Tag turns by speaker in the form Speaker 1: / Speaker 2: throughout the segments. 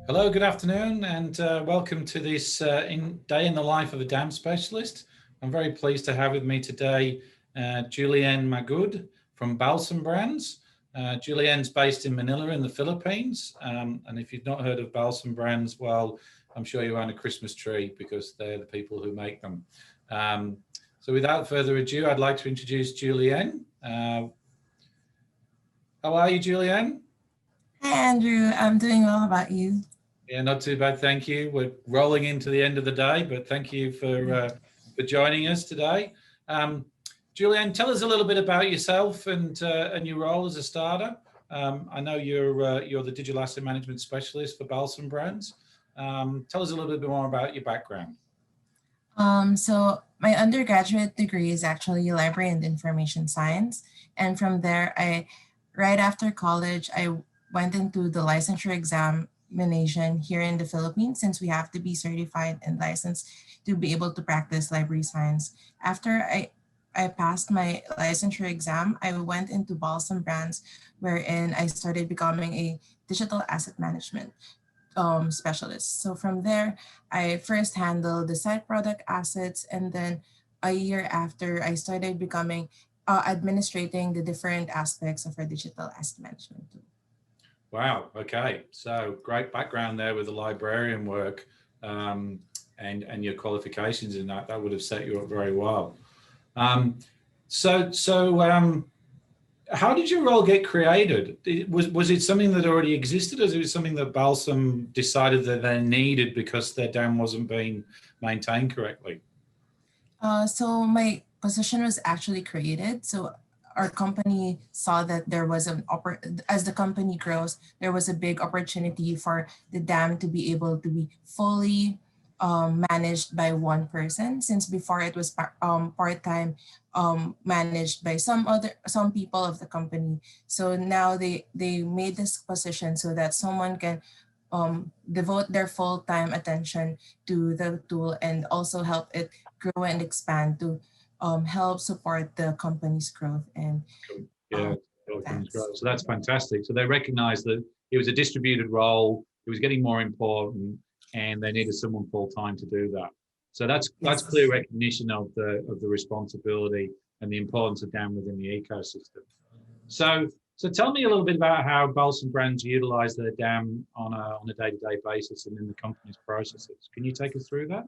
Speaker 1: Hello, good afternoon, and welcome to this day in the life of a dam specialist. I'm very pleased to have with me today Juliene Mae Magud from Balsam Brands. Julienne's based in Manila in the Philippines, and if you've not heard of Balsam Brands, well, I'm sure you own a Christmas tree because they're the people who make them. So without further ado, I'd like to introduce Juliene. How are you, Juliene?
Speaker 2: Hi, Andrew. I'm doing well. How about you?
Speaker 1: Yeah, not too bad, thank you. We're rolling into the end of the day, but thank you for joining us today. Um, Julian, tell us a little bit about yourself and your role as a starter. I know you're the digital asset management specialist for Balsam Brands. Tell us a little bit more about your background.
Speaker 2: So my undergraduate degree is actually library and information science. And from there, right after college, I went into the licensure examination here in the Philippines since we have to be certified and licensed to be able to practice library science. After I passed my licensure exam, I went into Balsam Brands, wherein I started becoming a digital asset management specialist. So from there, I first handled the side product assets, and then a year after, I started becoming administrating the different aspects of our digital asset management tool.
Speaker 1: Wow. Okay. So great background there with the librarian work, and your qualifications in that. That would have set you up very well. Um, so, how did your role get created? Was it something that already existed, or was it something that Balsam decided that they needed because their dam wasn't being maintained correctly?
Speaker 2: So my position was actually created. So our company saw that there was as the company grows, there was a big opportunity for the dam to be able to be fully managed by one person. Since before it was part-time managed by some people of the company. So now they made this position so that someone can devote their full-time attention to the tool and also help it grow and expand to help support the company's growth and
Speaker 1: Yeah,
Speaker 2: um, advance.
Speaker 1: so that's fantastic. So they recognised that it was a distributed role, it was getting more important, and they needed someone full time to do that. So that's clear
Speaker 2: Yes.
Speaker 1: recognition of the responsibility and the importance of dam within the ecosystem. So tell me a little bit about how Balsam Brands utilize their dam on a day-to-day basis and in the company's processes. Can you take us through that?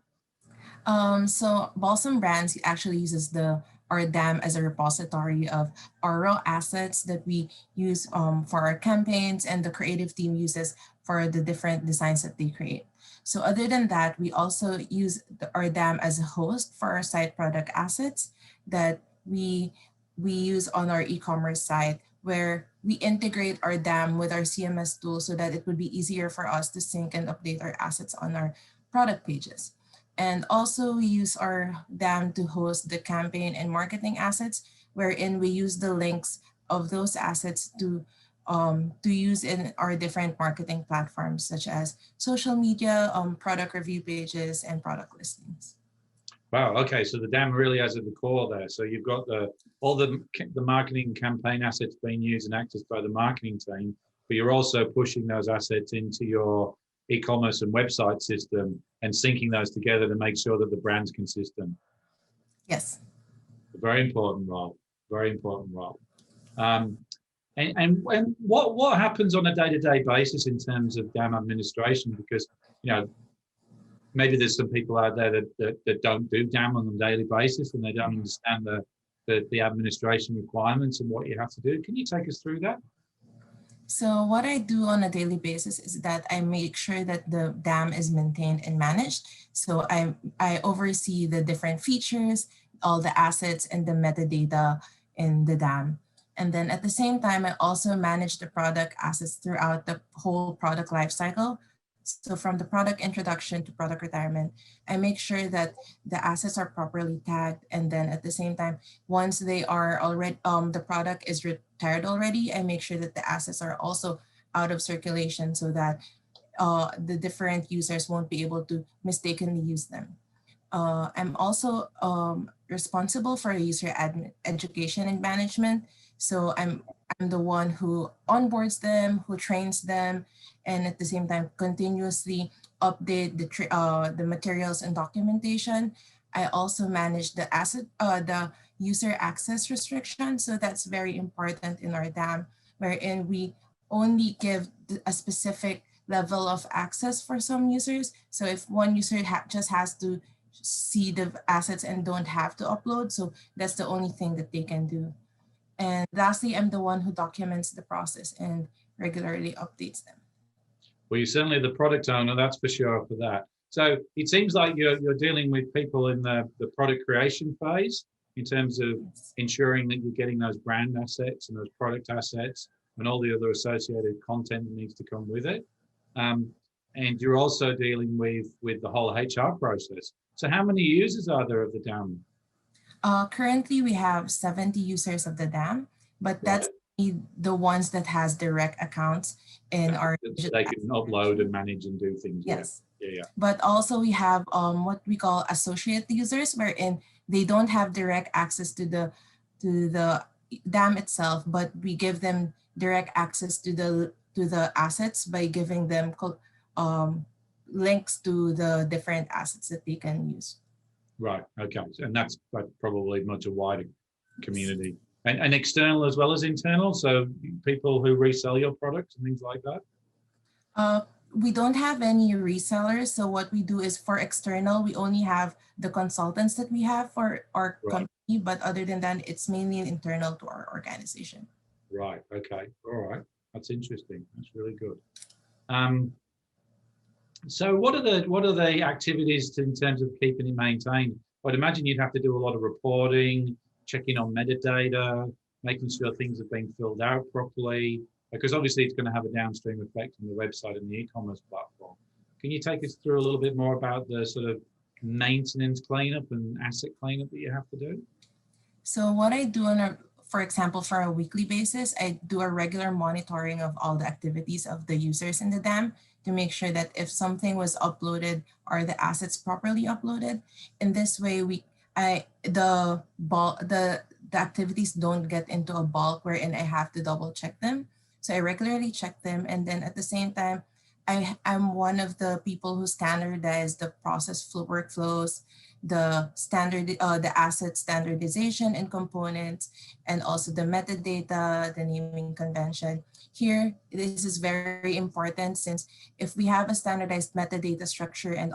Speaker 2: So Balsam Brands actually uses the our dam as a repository of our raw assets that we use for our campaigns, and the creative team uses for the different designs that they create. So other than that, we also use our dam as a host for our site product assets that we use on our e-commerce site, where we integrate our dam with our CMS tool so that it would be easier for us to sync and update our assets on our product pages. And also we use our DAM to host the campaign and marketing assets, wherein we use the links of those assets to use in our different marketing platforms, such as social media, product review pages, and product listings.
Speaker 1: Wow. Okay. So the dam really has at the core there. So you've got all the marketing campaign assets being used and accessed by the marketing team, but you're also pushing those assets into your e-commerce and website system and syncing those together to make sure that the brand's consistent.
Speaker 2: Yes.
Speaker 1: A very important role. Very important role. Um, and what happens on a day-to-day basis in terms of dam administration? Because maybe there's some people out there that don't do dam on a daily basis and they don't understand the administration requirements and what you have to do. Can you take us through that?
Speaker 2: So what I do on a daily basis is that I make sure that the dam is maintained and managed. So I oversee the different features, all the assets, and the metadata in the dam. And then at the same time, I also manage the product assets throughout the whole product lifecycle. So from the product introduction to product retirement, I make sure that the assets are properly tagged. And then at the same time, once they are already, the product is retired already, I make sure that the assets are also out of circulation so that the different users won't be able to mistakenly use them. I'm also responsible for user education and management. So I'm the one who onboards them, who trains them, and at the same time continuously update the materials and documentation. I also manage the user access restriction. So that's very important in our DAM, wherein we only give a specific level of access for some users. So if one user just has to see the assets and don't have to upload, so that's the only thing that they can do. And lastly, I'm the one who documents the process and regularly updates them.
Speaker 1: Well, you're certainly the product owner, that's for sure for that. So it seems like you're dealing with people in the product creation phase in terms of ensuring that you're getting those brand assets and those product assets and all the other associated content that needs to come with it. And you're also dealing with the whole HR process. So how many users are there of the DAM?
Speaker 2: Currently, we have 70 users of the DAM, but that's the ones that has direct accounts in our.
Speaker 1: So they can upload and manage and do things.
Speaker 2: Yes.
Speaker 1: Yeah.
Speaker 2: But also we have what we call associate users, wherein they don't have direct access to the DAM itself, but we give them direct access to the assets by giving them links to the different assets that they can use.
Speaker 1: Right. Okay. And that's probably much a wider community. And external as well as internal. So people who resell your products and things like that.
Speaker 2: We don't have any resellers. So what we do is for external, we only have the consultants that we have for our company. But other than that, it's mainly internal to our organization.
Speaker 1: Right. Okay. All right. That's interesting. That's really good. So what are the activities in terms of keeping it maintained? I'd imagine you'd have to do a lot of reporting, checking on metadata, making sure things are being filled out properly, because obviously it's going to have a downstream effect on the website and the e-commerce platform. Can you take us through a little bit more about the sort of maintenance cleanup and asset cleanup that you have to do?
Speaker 2: So what I do for example, for a weekly basis, I do a regular monitoring of all the activities of the users in the DAM to make sure that if something was uploaded, are the assets properly uploaded. In this way, the activities don't get into a bulk wherein I have to double check them. So I regularly check them, and then at the same time, I'm one of the people who standardize the process workflows, the asset standardization and components, and also the metadata, the naming convention. Here, this is very important since if we have a standardized metadata structure and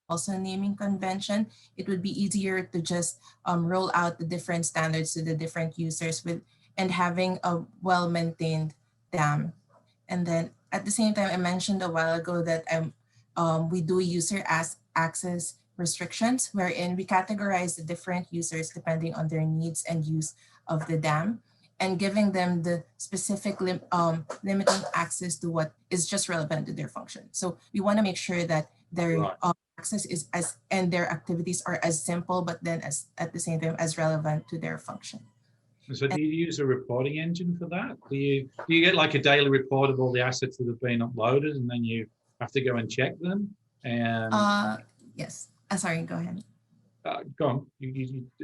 Speaker 2: also naming convention, it would be easier to just roll out the different standards to the different users and having a well-maintained DAM. And then at the same time, I mentioned a while ago that we do user access restrictions, wherein we categorize the different users depending on their needs and use of the DAM, and giving them the specific limiting access to what is just relevant to their function. So we want to make sure that their access is and their activities are as simple, but then at the same time as relevant to their function.
Speaker 1: So do you use a reporting engine for that? Do you get like a daily report of all the assets that have been uploaded, and then you have to go and check them? And
Speaker 2: yes. Sorry, go ahead.
Speaker 1: Go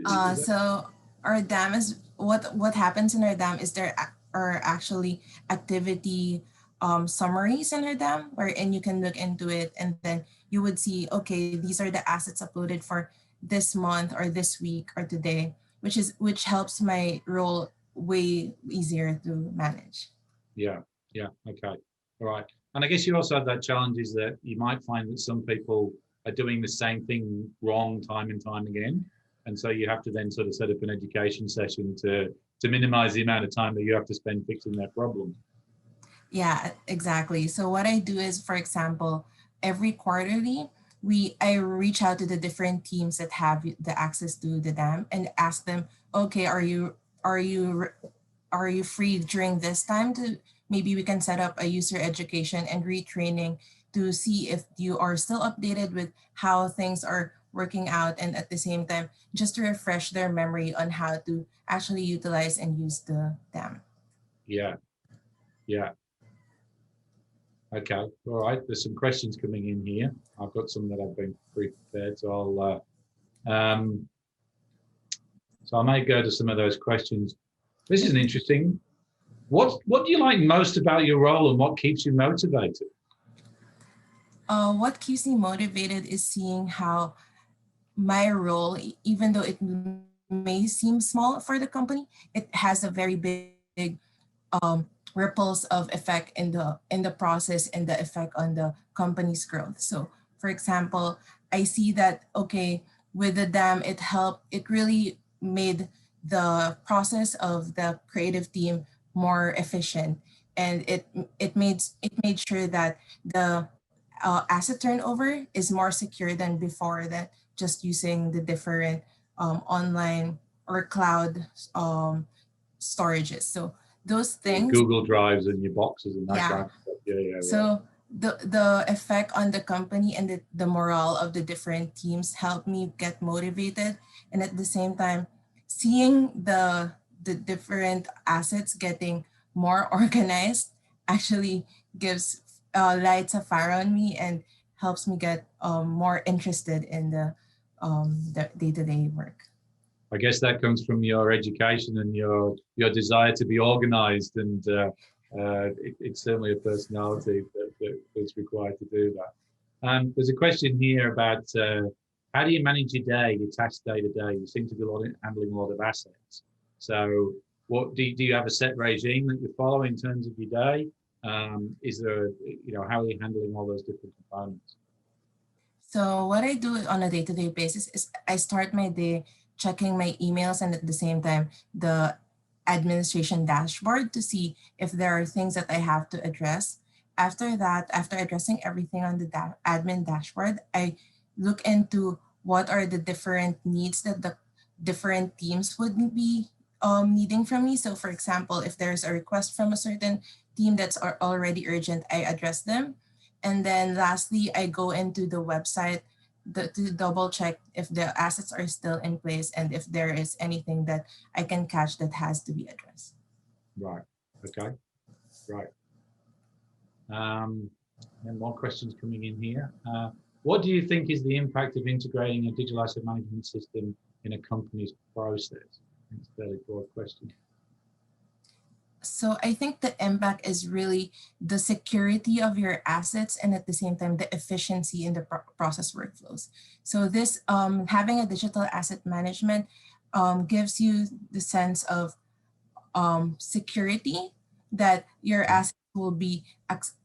Speaker 1: on.
Speaker 2: So our DAM is what happens in our DAM is there are actually activity summaries in our DAM, wherein you can look into it and then you would see, okay, these are the assets uploaded for this month or this week or today, which helps my role way easier to manage.
Speaker 1: Yeah. Okay. All right. And I guess you also have that challenge is that you might find that some people are doing the same thing wrong time and time again. And so you have to then sort of set up an education session to minimize the amount of time that you have to spend fixing their problems.
Speaker 2: Yeah, exactly. So what I do is, for example, every quarterly, I reach out to the different teams that have the access to the DAM and ask them, okay, are you free during this time to maybe we can set up a user education and retraining to see if you are still updated with how things are working out, and at the same time, just to refresh their memory on how to actually utilize and use the DAM.
Speaker 1: Yeah. Okay. All right. There's some questions coming in here. I've got some that I've been prepared, so I may go to some of those questions. This is interesting. What do you like most about your role, and what keeps you motivated?
Speaker 2: What keeps me motivated is seeing how my role, even though it may seem small for the company, it has a very big ripples of effect in the process and the effect on the company's growth. So, for example, I see that okay, with the dam, it really made the process of the creative team more efficient, and it made sure that the asset turnover is more secure than before, that just using the different online or cloud storages. So those
Speaker 1: Your
Speaker 2: things,
Speaker 1: Google Drives and your boxes and that
Speaker 2: yeah.
Speaker 1: kind of stuff. Yeah, yeah, right.
Speaker 2: So the effect on the company and the morale of the different teams help me get motivated, and at the same time, seeing the different assets getting more organized actually gives lights a fire on me and helps me get more interested in the day-to-day work.
Speaker 1: I guess that comes from your education and your desire to be organized, and it's certainly a personality that's required to do that. There's a question here about how do you manage your day, your tasks day to day? You seem to be handling a lot of assets. So, what do you have a set regime that you follow in terms of your day? Is there, how are you handling all those different components?
Speaker 2: So what I do on a day-to-day basis is I start my day checking my emails and at the same time the administration dashboard to see if there are things that I have to address. After that, after addressing everything on the admin dashboard, I look into what are the different needs that the different teams would be needing from me. So for example, if there's a request from a certain team that's already urgent, I address them. And then lastly, I go into the website to double check if the assets are still in place and if there is anything that I can catch that has to be addressed.
Speaker 1: Right. Okay. Right. And more questions coming in here. What do you think is the impact of integrating a digital asset management system in a company's process? It's a fairly broad question.
Speaker 2: So I think the impact is really the security of your assets and at the same time the efficiency in the process workflows. So this having a digital asset management gives you the sense of security, that your assets will be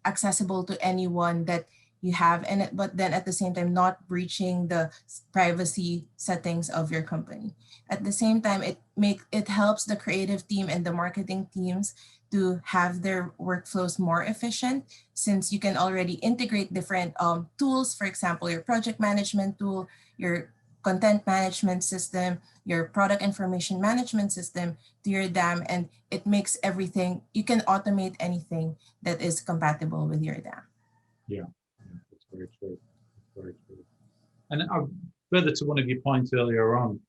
Speaker 2: accessible to anyone that you have, and but then at the same time not breaching the privacy settings of your company. At the same time, it helps the creative team and the marketing teams to have their workflows more efficient, since you can already integrate different tools, for example your project management tool, your content management system, your product information management system to your DAM, and it makes everything, you can automate anything that is compatible with your DAM.
Speaker 1: Yeah, that's very true. That's very true. And further to one of your points earlier on,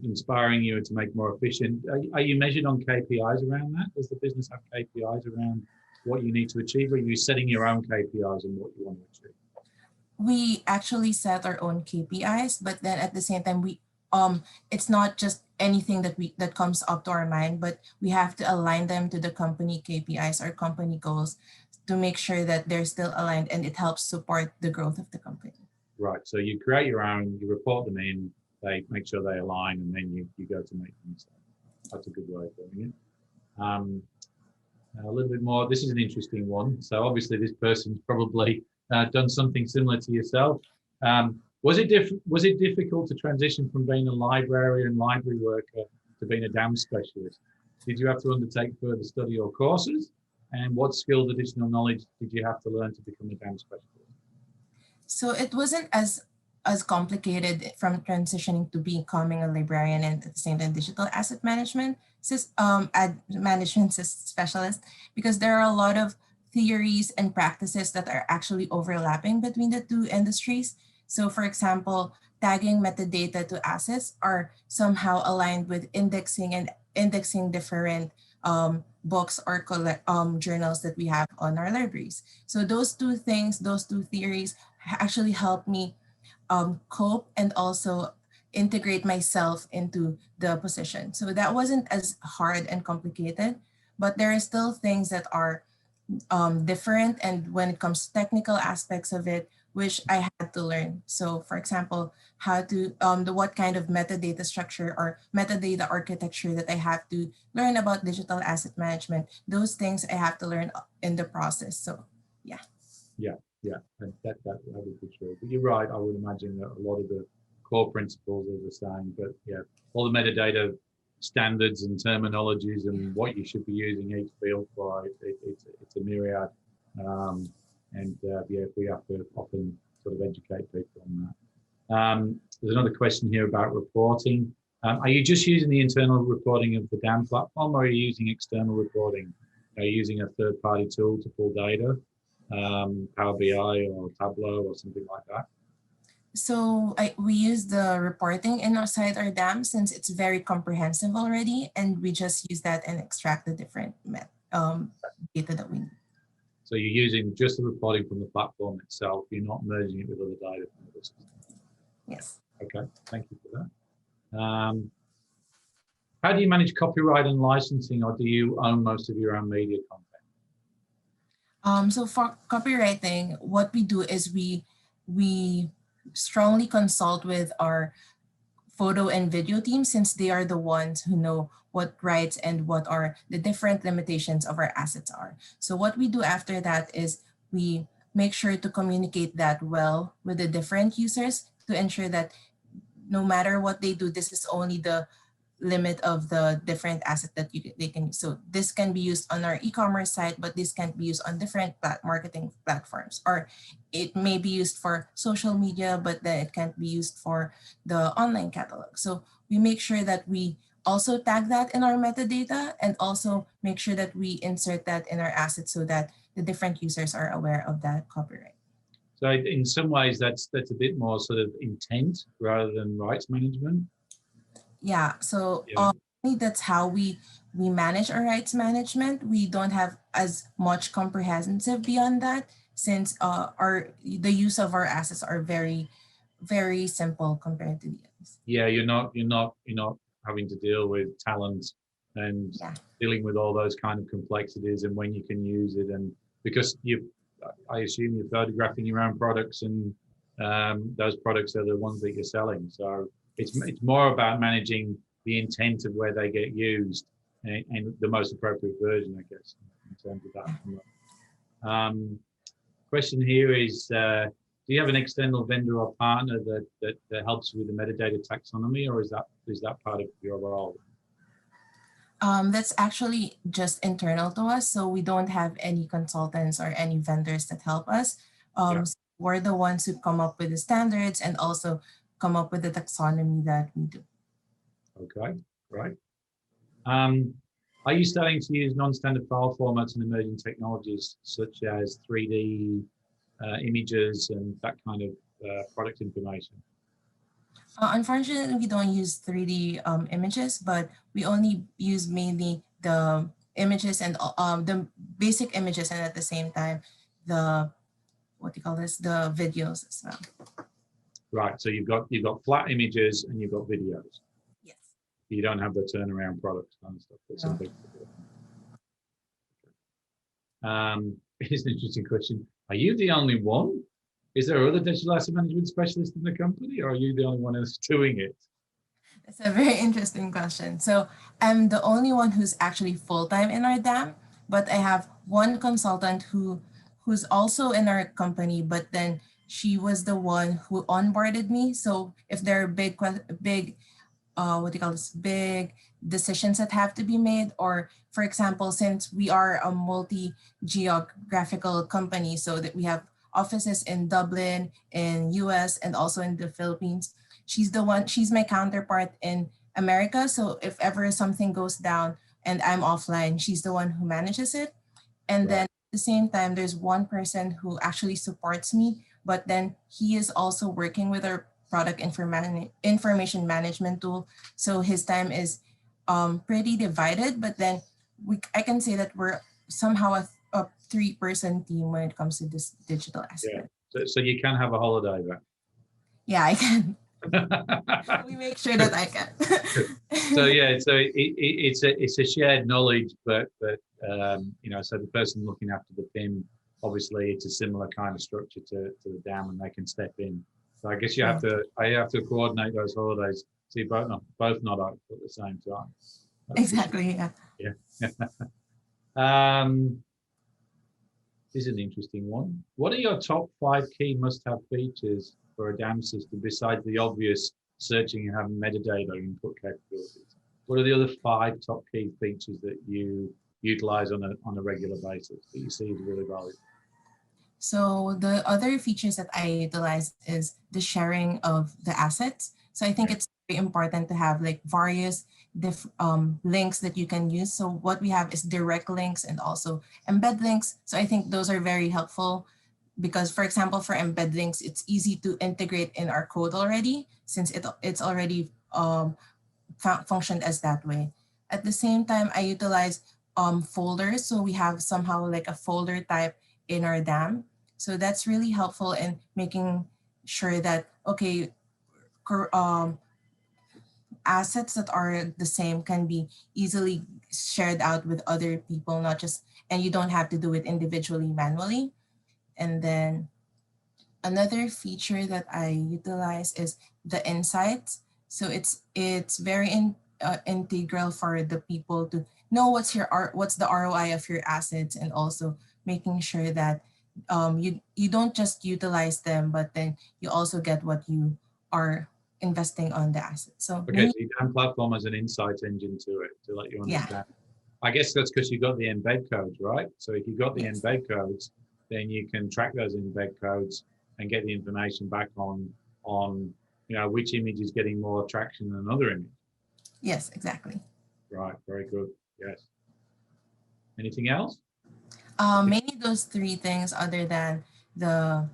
Speaker 1: inspiring you to make more efficient. Are you measured on KPIs around that? Does the business have KPIs around what you need to achieve? Or are you setting your own KPIs and what you want to achieve?
Speaker 2: We actually set our own KPIs, but then at the same time, it's not just anything that comes up to our mind, but we have to align them to the company KPIs or company goals to make sure that they're still aligned and it helps support the growth of the company.
Speaker 1: Right. So you create your own, you report them in, they make sure they align, and then you go to make them. That's a good way of doing it. A little bit more. This is an interesting one. So obviously this person's probably done something similar to yourself. Was it difficult to transition from being a librarian, library worker to being a DAM specialist? Did you have to undertake further study or courses? And what skills, additional knowledge did you have to learn to become a DAM specialist?
Speaker 2: So it wasn't as complicated from transitioning to becoming a librarian and at the same time digital asset management specialist, because there are a lot of theories and practices that are actually overlapping between the two industries. So for example, tagging metadata to assets are somehow aligned with indexing and indexing different books or journals that we have on our libraries. So those two things, those two theories actually help me cope and also integrate myself into the position. So that wasn't as hard and complicated, but there are still things that are different, and when it comes to technical aspects of it, which I had to learn. So for example, how to what kind of metadata structure or metadata architecture that I have to learn about digital asset management. Those things I have to learn in the process. So yeah.
Speaker 3: Yeah, and that would be true. But you're right. I would imagine that a lot of the core principles are the same. But yeah, all the metadata standards and terminologies and what you should be using each field for, it's a myriad. Yeah, we have to often sort of educate people on that. There's another question here about reporting. Are you just using the internal reporting of the DAM platform, or are you using external reporting? Are you using a third-party tool to pull data, Power BI or Tableau or something like that?
Speaker 2: So we use the reporting inside our DAM since it's very comprehensive already, and we just use that and extract the different data that we need.
Speaker 3: So you're using just the reporting from the platform itself. You're not merging it with other data from the system.
Speaker 2: Yes.
Speaker 3: Okay, thank you for that. How do you manage copyright and licensing, or do you own most of your own media content?
Speaker 2: So for copywriting, what we do is we strongly consult with our photo and video team, since they are the ones who know what rights and what are the different limitations of our assets are. So what we do after that is we make sure to communicate that well with the different users to ensure that no matter what they do, this is only the limit of the different assets that they can use. So this can be used on our e-commerce site, but this can't be used on different marketing platforms, or it may be used for social media, but then it can't be used for the online catalog. So we make sure that we also tag that in our metadata, and also make sure that we insert that in our assets so that the different users are aware of that copyright.
Speaker 3: So in some ways, that's a bit more sort of intent rather than rights management.
Speaker 2: Yeah, so that's how we manage our rights management. We don't have as much comprehensive beyond that, since the use of our assets are very, very simple compared to the others.
Speaker 3: Yeah, you're not having to deal with talent and dealing with all those kind of complexities and when you can use it, and because I assume you're photographing your own products, and those products are the ones that you're selling. So it's more about managing the intent of where they get used and the most appropriate version, I guess, in terms of that. Question here is, do you have an external vendor or partner that helps with the metadata taxonomy, or is that part of your role?
Speaker 2: That's actually just internal to us. So we don't have any consultants or any vendors that help us. So we're the ones who come up with the standards and also come up with the taxonomy that we do.
Speaker 3: Okay, right. Are you starting to use non-standard file formats and emerging technologies such as 3D images and that kind of product information?
Speaker 2: Unfortunately, we don't use 3D images, but we only use mainly the images and the basic images, and at the same time, the the videos as well.
Speaker 3: Right. So you've got flat images and you've got videos.
Speaker 2: Yes.
Speaker 3: You don't have the turnaround products kind of stuff. That's no. It's an interesting question. Are you the only one? Is there other digital asset management specialists in the company, or are you the only one who's doing it?
Speaker 2: That's a very interesting question. So I'm the only one who's actually full-time in our DAM, but I have one consultant who's also in our company, but then she was the one who onboarded me. So if there are big big decisions that have to be made, or for example, since we are a multi-geographical company, so that we have offices in Dublin, in US, and also in the Philippines, she's my counterpart in America. So if ever something goes down and I'm offline, she's the one who manages it. And then at the same time, there's one person who actually supports me, but then he is also working with our product information management tool. So his time is pretty divided, but then I can say that we're somehow a 3-person team when it comes to this digital aspect.
Speaker 3: Yeah. So you can have a holiday, right?
Speaker 2: Yeah, I can. We make sure that I can.
Speaker 3: So yeah, so it's a shared knowledge, but you know, so the person looking after the PIM, obviously it's a similar kind of structure to the dam, and they can step in. So I guess I have to coordinate those holidays, so you both not up at the same time.
Speaker 2: Exactly. Yeah.
Speaker 3: Yeah. This is an interesting one. What are your top 5 key must-have features for a dam system besides the obvious searching and having metadata input capabilities? What are the other 5 top key features that you utilize on a regular basis that you see as really valuable?
Speaker 2: So the other features that I utilize is the sharing of the assets. So I think it's very important to have like various links that you can use. So what we have is direct links and also embed links. So I think those are very helpful because, for example, for embed links, it's easy to integrate in our code already since it's already functioned as that way. At the same time, I utilize folders. So we have somehow like a folder type in our dam. So that's really helpful in making sure that, okay, assets that are the same can be easily shared out with other people, not just, and you don't have to do it individually manually. And then another feature that I utilize is the insights. So it's very integral for the people to know what's the ROI of your assets, and also making sure that you don't just utilize them, but then you also get what you are investing on the asset. So
Speaker 3: Okay, so your dam platform has an insights engine to it to let you understand.
Speaker 2: Yeah.
Speaker 3: I guess that's because you've got the embed codes, right? So if you've got the embed codes, then you can track those embed codes and get the information back on you know, which image is getting more traction than another image.
Speaker 2: Yes, exactly.
Speaker 3: Right, very good. Yes. Anything else?
Speaker 2: Mainly those 3 things, other than the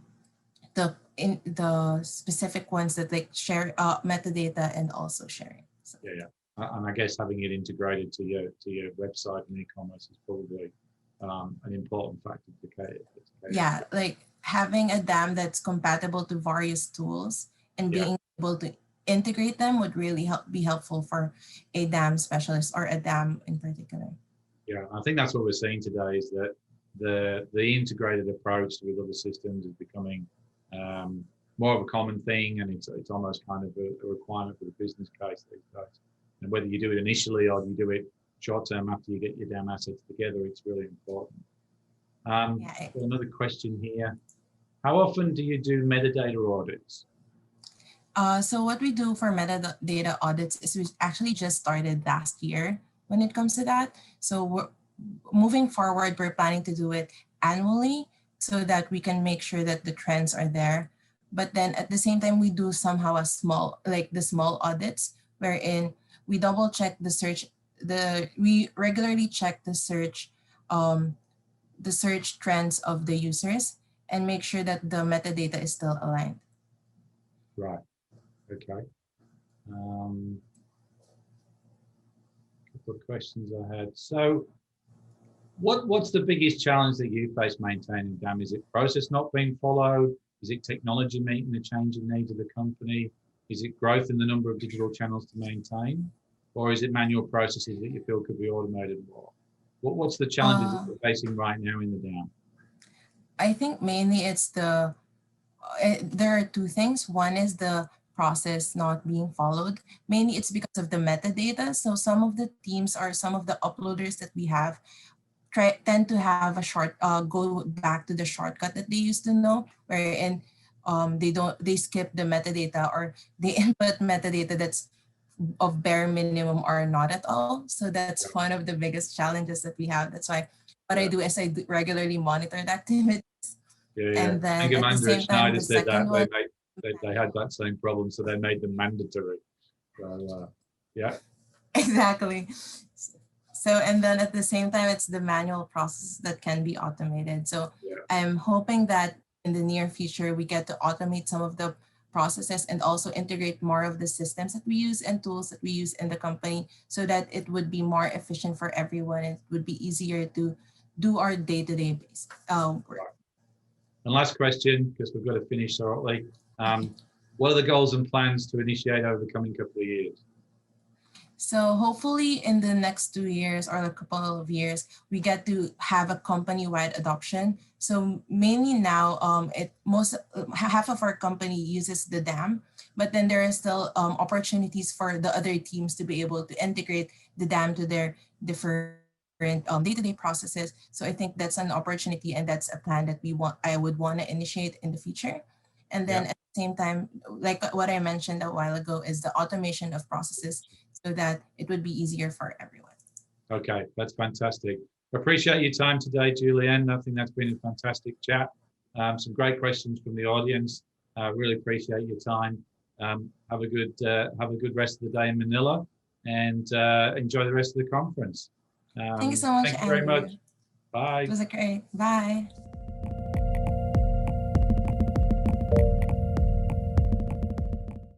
Speaker 2: the specific ones that like share metadata and also sharing. So.
Speaker 3: Yeah. And I guess having it integrated to your website and e-commerce is probably an important factor to cater.
Speaker 2: Yeah, like having a dam that's compatible to various tools and being able to integrate them would really be helpful for a dam specialist or a dam in particular.
Speaker 3: Yeah, I think that's what we're seeing today is that the integrated approach with other systems is becoming more of a common thing, and it's almost kind of a requirement for the business case these days. And whether you do it initially or you do it short term after you get your dam assets together, it's really important. Another question here. How often do you do metadata audits?
Speaker 2: So what we do for metadata audits is we actually just started last year when it comes to that. So moving forward, we're planning to do it annually so that we can make sure that the trends are there. But then at the same time, we do somehow the small audits wherein we double check the search, we regularly check the search trends of the users and make sure that the metadata is still aligned.
Speaker 3: Right. Okay. Couple of questions I had. So what's the biggest challenge that you face maintaining dam? Is it process not being followed? Is it technology meeting the changing needs of the company? Is it growth in the number of digital channels to maintain? Or is it manual processes that you feel could be automated more? What's the challenges that we're facing right now in the dam?
Speaker 2: I think mainly it's there are 2 things. One is the process not being followed. Mainly it's because of the metadata. So some of the teams or some of the uploaders that we have tend to have go back to the shortcut that they used to know, wherein they skip the metadata or they input metadata that's of bare minimum or not at all. So that's one of the biggest challenges that we have. That's why what I do is I regularly monitor the activities. And then
Speaker 3: I think
Speaker 2: at the same time,
Speaker 3: Schneider
Speaker 2: the
Speaker 3: said
Speaker 2: second one.
Speaker 3: they had that same problem, so they made them mandatory. So, yeah.
Speaker 2: Exactly. So, and then at the same time, it's the manual process that can be automated. So I'm hoping that in the near future, we get to automate some of the processes and also integrate more of the systems that we use and tools that we use in the company so that it would be more efficient for everyone. It would be easier to do our day-to-day work.
Speaker 3: And last question, because we've got to finish shortly. what are the goals and plans to initiate over the coming couple of years?
Speaker 2: So hopefully in the next 2 years or a couple of years, we get to have a company-wide adoption. So mainly now, half of our company uses the DAM, but then there are still opportunities for the other teams to be able to integrate the DAM to their different day-to-day processes. So I think that's an opportunity, and that's a plan that I would want to initiate in the future. And then at the same time, like what I mentioned a while ago, is the automation of processes so that it would be easier for everyone.
Speaker 3: Okay, that's fantastic. Appreciate your time today, Julianne. I think that's been a fantastic chat. Some great questions from the audience. Really appreciate your time. Have a good rest of the day in Manila, and enjoy the rest of the conference.
Speaker 2: Thank you so much,
Speaker 3: Thank you very much. Bye.
Speaker 2: It was great. Bye.